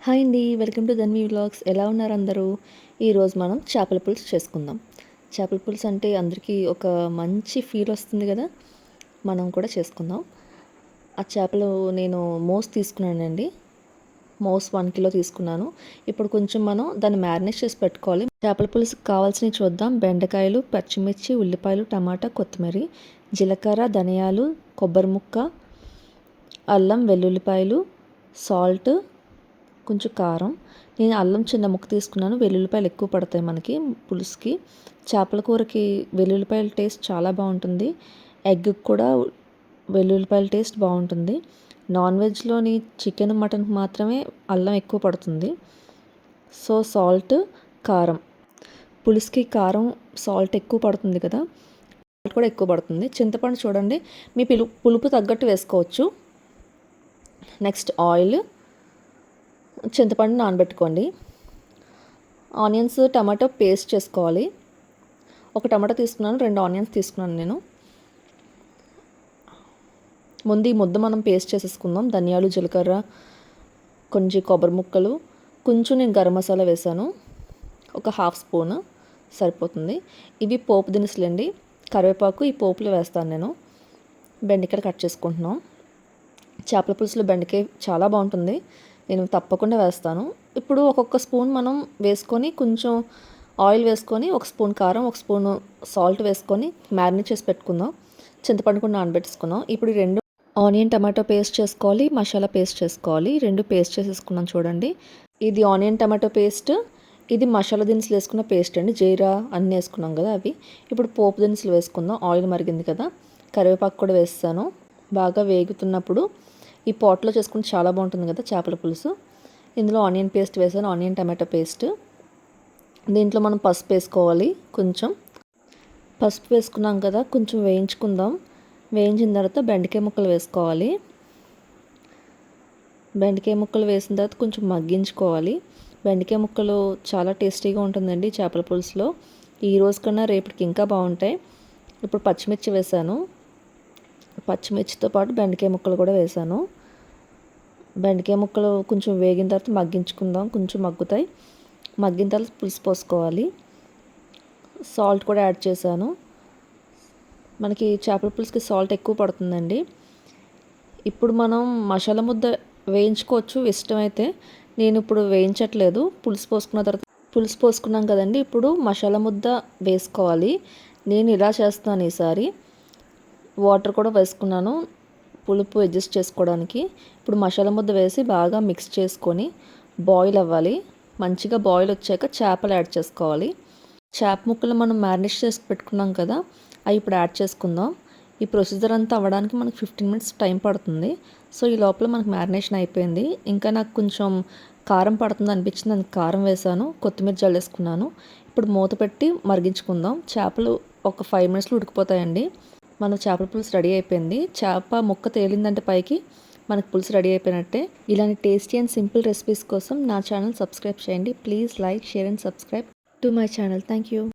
Hi అండి, welcome to Dhanvi vlogs. ఎలా ఉన్నారు అందరూ? ఈరోజు మనం చేపల పులుసు చేసుకుందాం. చేపల పులుసు అంటే అందరికీ ఒక మంచి ఫీల్ వస్తుంది కదా. మనం కూడా చేసుకుందాం. ఆ చేపలు నేను తీసుకున్నానండి. మోస్ 1 కిలో తీసుకున్నాను. ఇప్పుడు కొంచెం మనం దాన్ని మ్యారినేట్ చేసి పెట్టుకోవాలి. చేపల పులుసుకి కావాల్సినవి చూద్దాం. బెండకాయలు, పచ్చిమిర్చి, ఉల్లిపాయలు, టమాటా, కొత్తిమీర, జీలకర్ర, ధనియాలు, కొబ్బరి ముక్క, అల్లం, వెల్లుల్లిపాయలు, సాల్ట్, కొంచెం కారం. నేను అల్లం చిన్న ముక్క తీసుకున్నాను. వెల్లుల్లిపాయలు ఎక్కువ పడతాయి మనకి పులుసుకి. చేపల కూరకి వెల్లుల్లిపాయల టేస్ట్ చాలా బాగుంటుంది. ఎగ్కి కూడా వెల్లుల్లిపాయల టేస్ట్ బాగుంటుంది. నాన్ వెజ్లోని చికెన్, మటన్కి మాత్రమే అల్లం ఎక్కువ పడుతుంది. సో సాల్ట్, కారం, పులుసుకి కారం సాల్ట్ ఎక్కువ పడుతుంది కదా, సాల్ట్ కూడా ఎక్కువ పడుతుంది. చింతపండు చూడండి, మీ పులుపు తగ్గట్టు వేసుకోవచ్చు. నెక్స్ట్ ఆయిల్, చింతపండు నానబెట్టుకోండి. ఆనియన్స్, టమాటో పేస్ట్ చేసుకోవాలి. ఒక టమాటో తీసుకున్నాను, 2 ఆనియన్స్ తీసుకున్నాను నేను. ముందు ఈ ముద్ద మనం పేస్ట్ చేసేసుకుందాం. ధనియాలు, జీలకర్ర, కొంచెం కొబ్బరి ముక్కలు, కొంచెం నేను గరం మసాలా వేసాను. ఒక 1/2 స్పూన్ సరిపోతుంది. ఇవి పోపు దినుసులండి. కరివేపాకు ఈ పోపులో వేస్తాను నేను. బెండకాయలు కట్ చేసుకుంటున్నాం. చేపల పులుసులో బెండకాయ చాలా బాగుంటుంది. నేను తప్పకుండా వేస్తాను. ఇప్పుడు ఒక్కొక్క స్పూన్ మనం వేసుకొని, కొంచెం ఆయిల్ వేసుకొని, 1 స్పూన్ కారం, 1 స్పూన్ సాల్ట్ వేసుకొని మ్యారినేట్ చేసి పెట్టుకుందాం. చింతపండు కూడా నానబెట్టుకున్నాం. ఇప్పుడు 2 ఆనియన్ టమాటో పేస్ట్ చేసుకోవాలి, మసాలా పేస్ట్ చేసుకోవాలి. 2 పేస్ట్ చేసేసుకున్నాం చూడండి. ఇది ఆనియన్ టమాటో పేస్ట్, ఇది మసాలా దినుసులు వేసుకున్న పేస్ట్ అండి. జీరా అన్నీ వేసుకున్నాం కదా అవి. ఇప్పుడు పోపు దినుసులు వేసుకుందాం. ఆయిల్ మరిగింది కదా, కరివేపాకు కూడా వేస్తాను. బాగా వేగుతున్నప్పుడు ఈ పాట్లో చేసుకుంటే చాలా బాగుంటుంది కదా చేపల పులుసు. ఇందులో ఆనియన్ పేస్ట్ వేసాను, ఆనియన్ టమాటో పేస్ట్. దీంట్లో మనం పసుపు వేసుకోవాలి. కొంచెం పసుపు వేసుకున్నాం కదా, కొంచెం వేయించుకుందాం. వేయించిన తర్వాత బెండకాయ ముక్కలు వేసుకోవాలి. బెండకాయ ముక్కలు వేసిన తర్వాత కొంచెం మగ్గించుకోవాలి. బెండకాయ ముక్కలు చాలా టేస్టీగా ఉంటుందండి చేపల పులుసులో. ఈ రోజు కన్నా రేపటికి ఇంకా బాగుంటాయి. ఇప్పుడు పచ్చిమిర్చి వేసాను. పచ్చిమిర్చితో పాటు బెండకాయ ముక్కలు కూడా వేసాను. బెండకాయ ముక్కలు కొంచెం వేగిన తర్వాత మగ్గించుకుందాం. కొంచెం మగ్గుతాయి. మగ్గిన తర్వాత పులుసు పోసుకోవాలి. సాల్ట్ కూడా యాడ్ చేశాను. మనకి చేపల పులుసుకి సాల్ట్ ఎక్కువ పడుతుందండి. ఇప్పుడు మనం మసాలా ముద్ద వేయించుకోవచ్చు ఇష్టమైతే. నేను ఇప్పుడు వేయించట్లేదు. పులుసు పోసుకున్నాం కదండి, ఇప్పుడు మసాలా ముద్ద వేసుకోవాలి. నేను ఇలా చేస్తున్నాను ఈసారి. వాటర్ కూడా వేసుకున్నాను పులుపు అడ్జస్ట్ చేసుకోవడానికి. ఇప్పుడు మసాలా ముద్ద వేసి బాగా మిక్స్ చేసుకొని బాయిల్ అవ్వాలి. మంచిగా బాయిల్ వచ్చాక చేపలు యాడ్ చేసుకోవాలి. చేప ముక్కలు మనం మ్యారినేట్ చేసి పెట్టుకున్నాం కదా, అవి ఇప్పుడు యాడ్ చేసుకుందాం. ఈ ప్రొసీజర్ అంతా అవ్వడానికి మనకు 15 మినిట్స్ టైం పడుతుంది. సో ఈ లోపల మనకు మ్యారినేషన్ అయిపోయింది. ఇంకా నాకు కొంచెం కారం పడుతుంది అనిపించింది, దానికి కారం వేసాను. కొత్తిమీర జల్లేసుకున్నాను. ఇప్పుడు మూత పెట్టి మరిగించుకుందాం. చేపలు ఒక 5 మినిట్స్లో ఉడికిపోతాయండి. మన చేపల పులుసు రెడీ అయిపోయింది. చేప ముక్క తేలిందంటే పైకి మనకు పులుసు రెడీ అయిపోయినట్టే. ఇలాంటి టేస్టీ అండ్ సింపుల్ రెసిపీస్ కోసం నా ఛానల్ సబ్స్క్రైబ్ చేయండి. Please like, share and subscribe to my channel. Thank you.